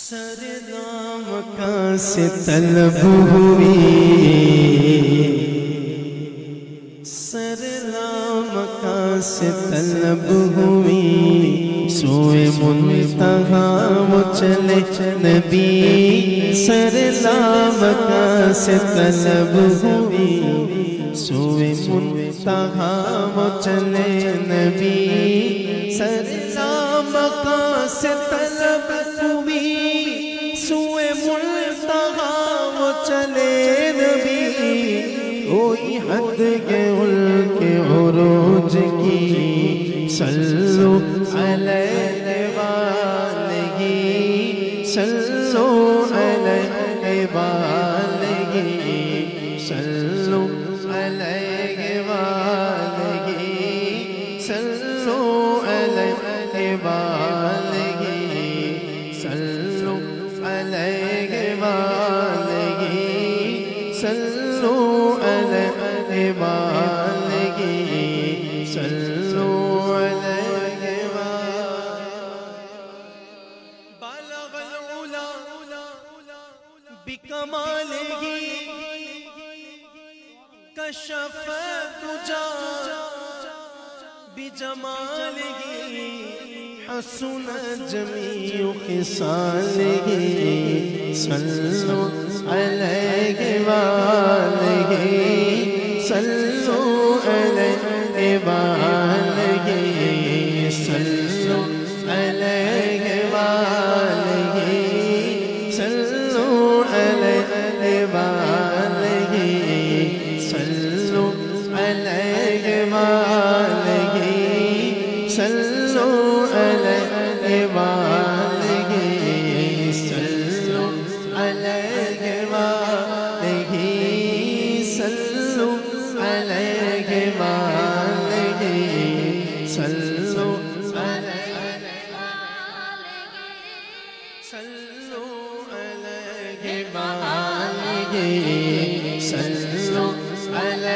سردام کا سے طلب ہوئی، سردام کا سے طلب ہوئی، سوئے منتہا وہ چلے نبی، سردام کا سے طلب ہوئی، سوئے منتہا وہ چلے نبی، سردام کا سے طلب ہوئی، سوئے منتہا وہ چلے نبی، کوئی حد کے ان کے عروج کی، صلو علیہ وآلہ، صلو علیہ وآلہ، صلو علیہ وآلہ، صلو علیہ وآلہ، صلو علیہ وآلہ، صلو علیہ وآلہ، صلو علیہ وآلہ۔ بلغ العلا بکمالہ، کشف الدجی بجمالہ، حسن جمیع خصالہ، صلو علیہ وآلہ، صلو علیہ وآلہ، صلو علیہ وآلہ، صلو علیہ وآلہ، صلو علیہ وآلہ، صلو علیہ وآلہ، صلو علیہ وآلہ، صلو علیہ وآلہ، صلو علیہ وآلہ، صلو علیہ وآلہ، صلو علیہ